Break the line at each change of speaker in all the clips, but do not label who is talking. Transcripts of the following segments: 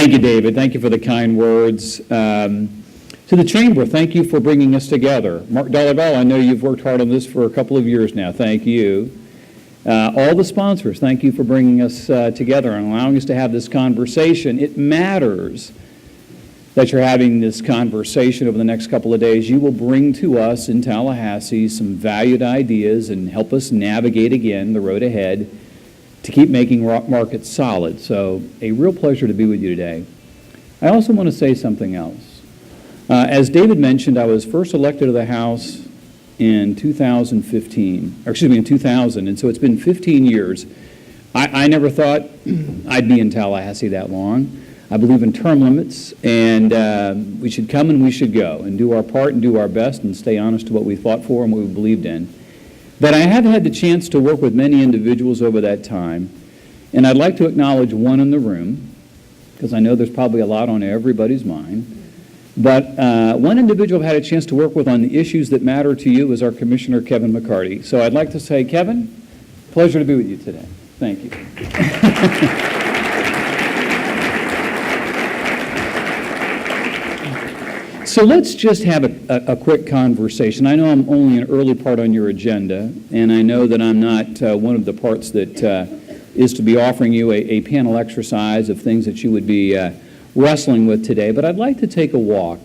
Thank you, David. Thank you for the kind words. To the Chamber, thank you for bringing us together. Mark Dollarville, I know you've worked hard on this for a couple of years now. Thank you. All the sponsors, thank you for bringing us together and allowing us to have this conversation. It matters that you're having this conversation over the next couple of days. You will bring to us in Tallahassee some valued ideas and help us navigate again the road ahead to keep making markets solid. So a real pleasure to be with you today. I also want to say something else. As David mentioned, I was first elected to the House in 2015, or excuse me, in 2000, and so it's been 15 years. I never thought I'd be in Tallahassee that long. I believe in term limits, and we should come and we should go and do our part and do our best and stay honest to what we fought for and what we believed in. But I have had the chance to work with many individuals over that time, and I'd like to acknowledge one in the room, because I know there's probably a lot on everybody's mind. But one individual I've had a chance to work with on the issues that matter to you is our Commissioner, Kevin McCarty. So I'd like to say, Kevin, pleasure to be with you today. Thank you. So let's just have a quick conversation. I know I'm only an early part on your agenda, and I know that I'm not one of the parts that is to be offering you a panel exercise of things that you would be wrestling with today, but I'd like to take a walk,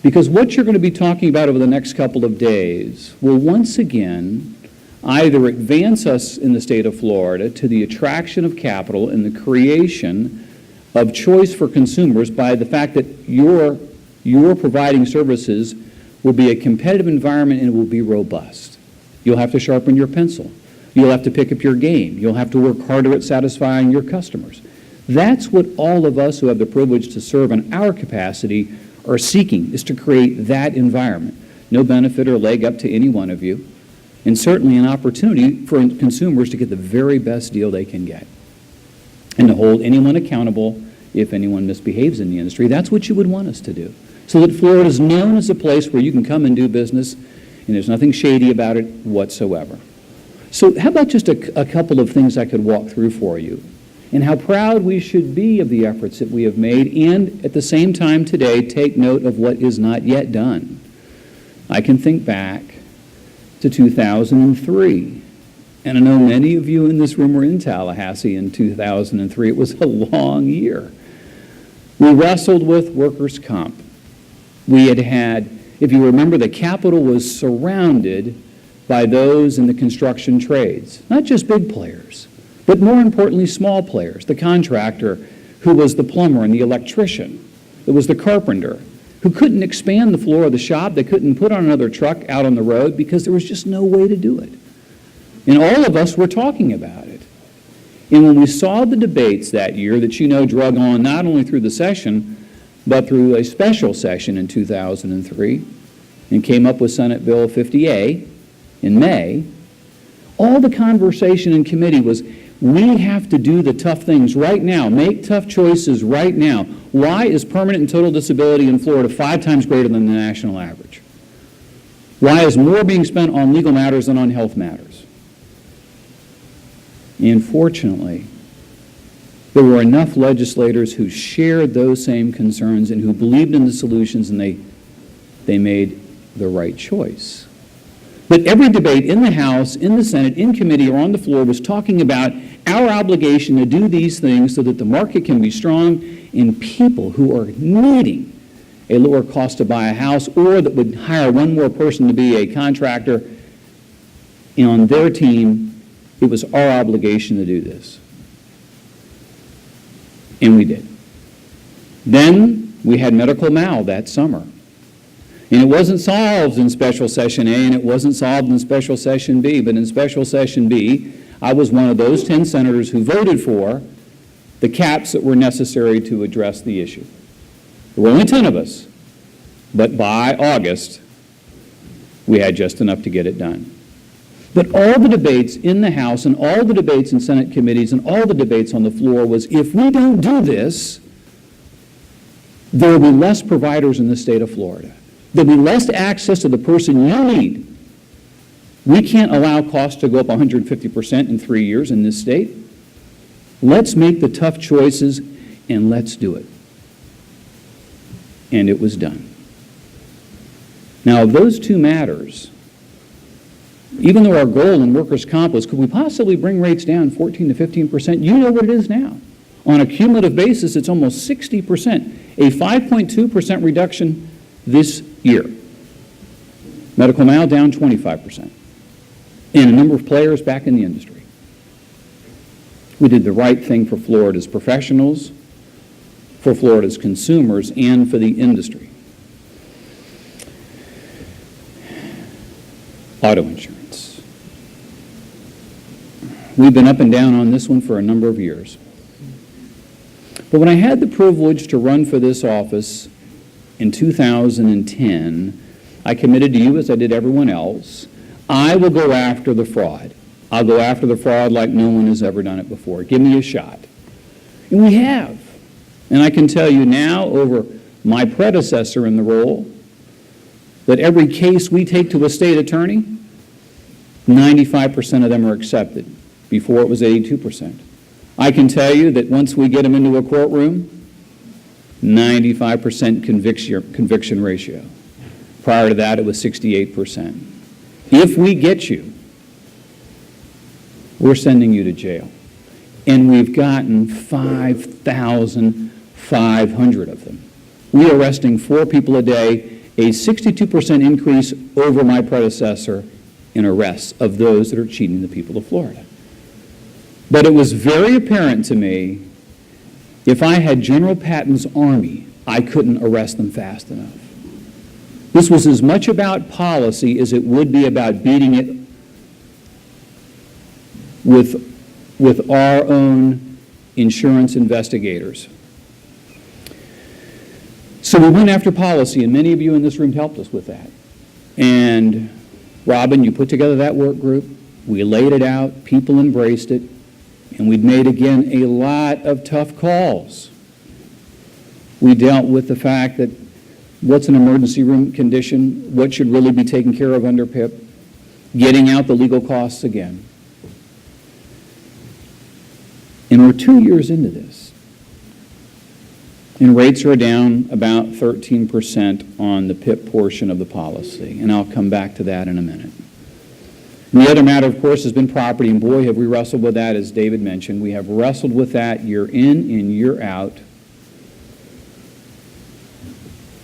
because what you're going to be talking about over the next couple of days will once again either advance us in the state of Florida to the attraction of capital and the creation of choice for consumers by the fact that your providing services will be a competitive environment and it will be robust. You'll have to sharpen your pencil. You'll have to pick up your game. You'll have to work harder at satisfying your customers. That's what all of us who have the privilege to serve in our capacity are seeking, is to create that environment. No benefit or leg up to any one of you, and certainly an opportunity for consumers to get the very best deal they can get, and to hold anyone accountable if anyone misbehaves in the industry. That's what you would want us to do, so that Florida is known as a place where you can come and do business, and there's nothing shady about it whatsoever. So how about just a couple of things I could walk through for you, and how proud we should be of the efforts that we have made, and at the same time today take note of what is not yet done. I can think back to 2003, and I know many of you in this room were in Tallahassee in 2003. It was a long year. We wrestled with workers' comp. We had, if you remember, the Capitol was surrounded by those in the construction trades, not just big players, but more importantly, small players, the contractor who was the plumber and the electrician, it was the carpenter who couldn't expand the floor of the shop, they couldn't put on another truck out on the road because there was just no way to do it. And all of us were talking about it. And when we saw the debates that year that you know drug on not only through the session, but through a special session in 2003, and came up with Senate Bill 50A in May, all the conversation in committee was, we have to do the tough things right now, make tough choices right now. Why is permanent and total disability in Florida 5 times greater than the national average? Why is more being spent on legal matters than on health matters? And fortunately, there were enough legislators who shared those same concerns and who believed in the solutions, and they made the right choice. But every debate in the House, in the Senate, in committee, or on the floor was talking about our obligation to do these things so that the market can be strong and people who are needing a lower cost to buy a house or that would hire one more person to be a contractor, and on their team, it was our obligation to do this. And we did. Then we had medical mal that summer. And it wasn't solved in Special Session A, and it wasn't solved in Special Session B, but in Special Session B, I was one of those 10 senators who voted for the caps that were necessary to address the issue. There were only 10 of us, but by August, we had just enough to get it done. But all the debates in the House and all the debates in Senate committees and all the debates on the floor was, if we don't do this, there will be less providers in the state of Florida. There'll be less access to the person you need. We can't allow costs to go up 150% in 3 years in this state. Let's make the tough choices and let's do it. And it was done. Now, of those two matters, even though our goal in workers' comp was, could we possibly bring rates down 14 to 15%? You know what it is now. On a cumulative basis, it's almost 60%, a 5.2% reduction this year. Medical mal down 25%, and a number of players back in the industry. We did the right thing for Florida's professionals, for Florida's consumers, and for the industry. Auto insurance. We've been up and down on this one for a number of years. But when I had the privilege to run for this office in 2010, I committed to you, as I did everyone else, I will go after the fraud. I'll go after the fraud like no one has ever done it before. Give me a shot. And we have. And I can tell you now, over my predecessor in the role, that every case we take to a state attorney, 95% of them are accepted. Before it was 82%. I can tell you that once we get them into a courtroom, 95% conviction ratio. Prior to that, it was 68%. If we get you, we're sending you to jail. And we've gotten 5,500 of them. We are arresting 4 people a day, a 62% increase over my predecessor in arrests of those that are cheating the people of Florida. But it was very apparent to me, if I had General Patton's army, I couldn't arrest them fast enough. This was as much about policy as it would be about beating it with our own insurance investigators. So we went after policy, and many of you in this room helped us with that. And Robin, you put together that work group. We laid it out. People embraced it. And we've made, again, a lot of tough calls. We dealt with the fact that what's an emergency room condition, what should really be taken care of under PIP, getting out the legal costs again. And we're 2 years into this. And rates are down about 13% on the PIP portion of the policy. And I'll come back to that in a minute. And the other matter, of course, has been property. And boy, have we wrestled with that, as David mentioned. We have wrestled with that year in and year out.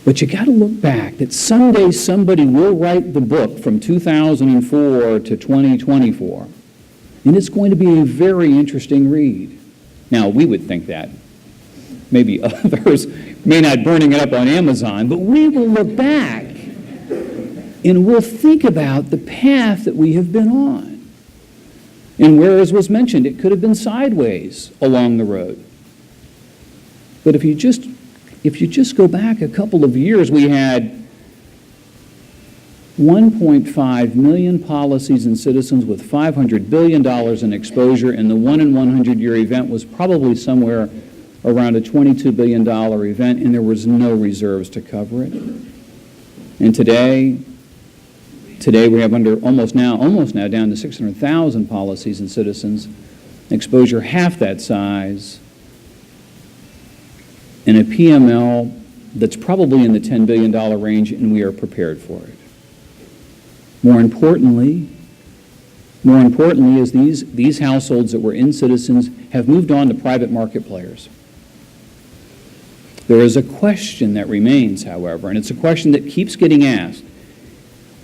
But you got to look back that someday somebody will write the book from 2004 to 2024. And it's going to be a very interesting read. Now, we would think that. Maybe others may not burning it up on Amazon, but we will look back and we'll think about the path that we have been on. And where, as was mentioned, it could have been sideways along the road. But if you just go back a couple of years, we had 1.5 million policies and citizens with $500 billion in exposure, and the 1 in 100-year event was probably somewhere around a $22 billion event, and there was no reserves to cover it. And today we have almost now down to 600,000 policies and citizens, exposure half that size, and a PML that's probably in the $10 billion range, and we are prepared for it. More importantly is these households that were in Citizens have moved on to private market players. There is a question that remains, however, and it's a question that keeps getting asked.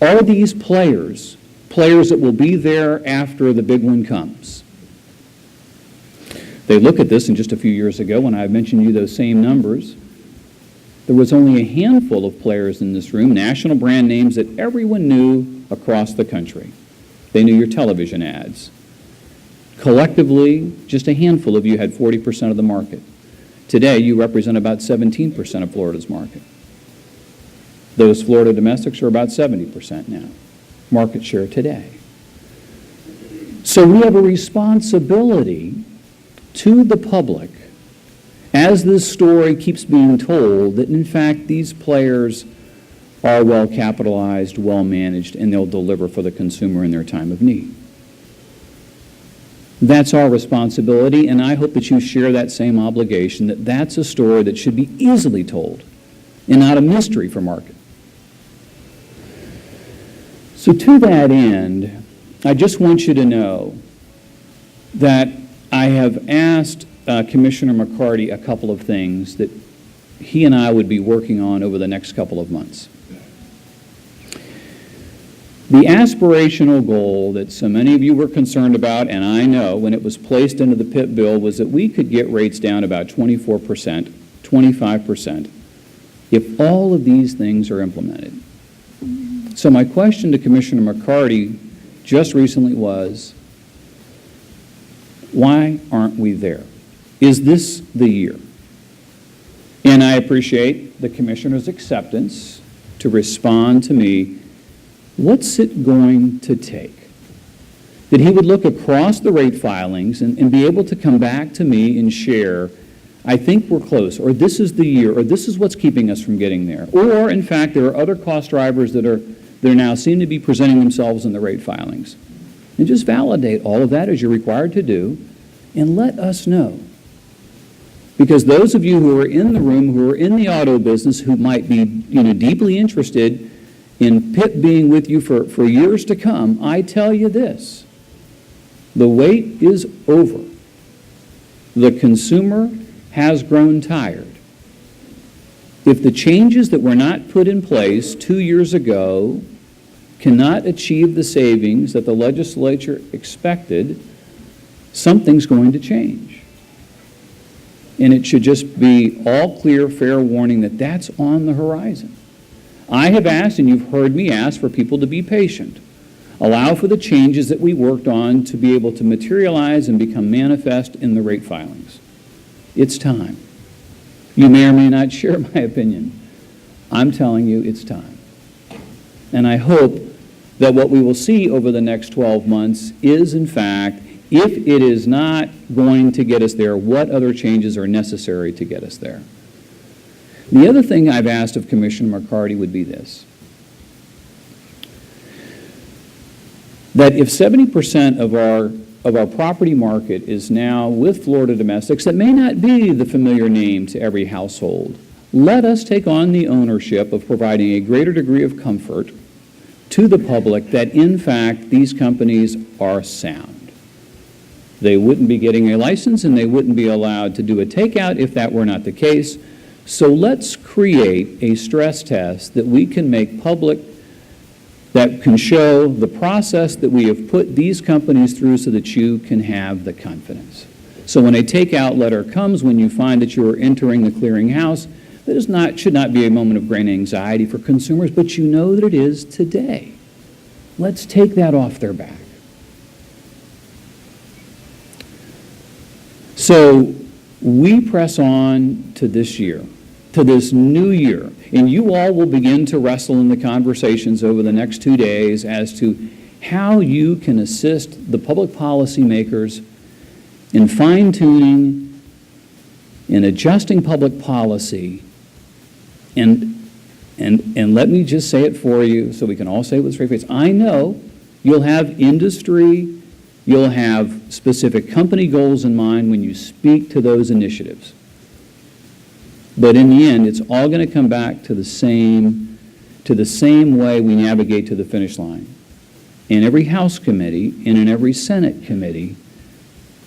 Are these players that will be there after the big one comes? They look at this, and just a few years ago when I mentioned you those same numbers, there was only a handful of players in this room, national brand names that everyone knew across the country. They knew your television ads. Collectively, just a handful of you had 40% of the market. Today, you represent about 17% of Florida's market. Those Florida domestics are about 70% now, market share today. So we have a responsibility to the public, as this story keeps being told, that in fact these players are well capitalized, well managed, and they'll deliver for the consumer in their time of need. That's our responsibility, and I hope that you share that same obligation, that that's a story that should be easily told and not a mystery for market. So to that end, I just want you to know that I have asked Commissioner McCarty a couple of things that he and I would be working on over the next couple of months. The aspirational goal that so many of you were concerned about, and I know when it was placed into the PIP bill, was that we could get rates down about 24%, 25%, if all of these things are implemented. So my question to Commissioner McCarty just recently was, why aren't we there? Is this the year? And I appreciate the Commissioner's acceptance to respond to me. What's it going to take? That he would look across the rate filings and be able to come back to me and share, I think we're close, or this is the year, or this is what's keeping us from getting there. Or, in fact, there are other cost drivers that now seem to be presenting themselves in the rate filings. And just validate all of that as you're required to do, and let us know. Because those of you who are in the room, who are in the auto business, who might be deeply interested in PIP being with you for years to come, I tell you this, the wait is over. The consumer has grown tired. If the changes that were not put in place 2 years ago cannot achieve the savings that the legislature expected, something's going to change. And it should just be all clear, fair warning that that's on the horizon. I have asked, and you've heard me ask, for people to be patient. Allow for the changes that we worked on to be able to materialize and become manifest in the rate filings. It's time. You may or may not share my opinion. I'm telling you it's time. And I hope that what we will see over the next 12 months is, in fact, if it is not going to get us there, what other changes are necessary to get us there? The other thing I've asked of Commissioner McCarty would be this, that if 70% of our property market is now with Florida domestics, that may not be the familiar name to every household, let us take on the ownership of providing a greater degree of comfort to the public that, in fact, these companies are sound. They wouldn't be getting a license and they wouldn't be allowed to do a takeout if that were not the case. So let's create a stress test that we can make public, that can show the process that we have put these companies through so that you can have the confidence. So when a takeout letter comes, when you find that you are entering the clearinghouse, that should not be a moment of great anxiety for consumers, but you know that it is today. Let's take that off their back. So we press on to this year, to this new year, and you all will begin to wrestle in the conversations over the next 2 days as to how you can assist the public policy makers in fine-tuning, in adjusting public policy, and let me just say it for you so we can all say it with a straight face. I know you'll have industry, you'll have specific company goals in mind when you speak to those initiatives. But in the end, it's all going to come back to the same way we navigate to the finish line. In every House committee and in every Senate committee,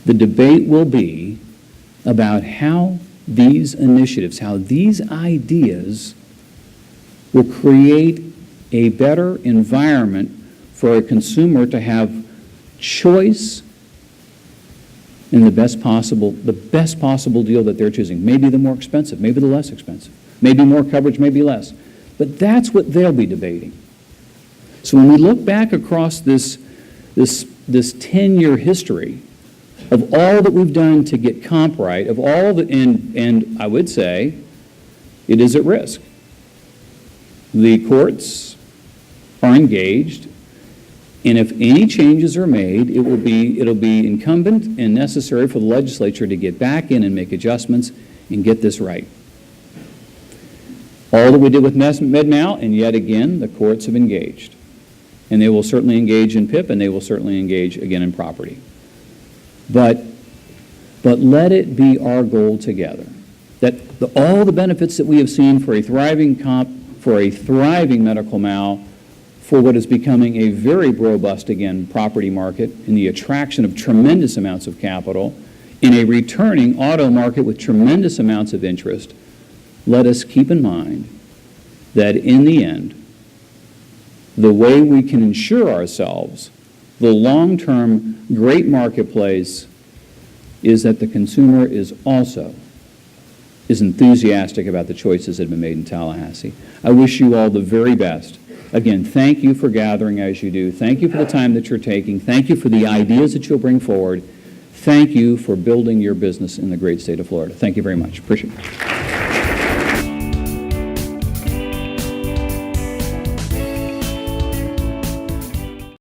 the debate will be about how these initiatives, how these ideas will create a better environment for a consumer to have choice in the best possible deal that they're choosing. Maybe the more expensive, maybe the less expensive, maybe more coverage, maybe less. But that's what they'll be debating. So when we look back across this 10-year history of all that we've done to get comp right, of all the, and I would say it is at risk. The courts are engaged, and if any changes are made, it'll be incumbent and necessary for the legislature to get back in and make adjustments and get this right. All that we did with MedMal, and yet again, the courts have engaged. And they will certainly engage in PIP, and they will certainly engage again in property. But let it be our goal together that all the benefits that we have seen for a thriving medical mal, for what is becoming a very robust, again, property market, in the attraction of tremendous amounts of capital, in a returning auto market with tremendous amounts of interest, let us keep in mind that in the end, the way we can ensure ourselves the long-term great marketplace is that the consumer is enthusiastic about the choices that have been made in Tallahassee. I wish you all the very best. Again, thank you for gathering as you do. Thank you for the time that you're taking. Thank you for the ideas that you'll bring forward. Thank you for building your business in the great state of Florida. Thank you very much. Appreciate it.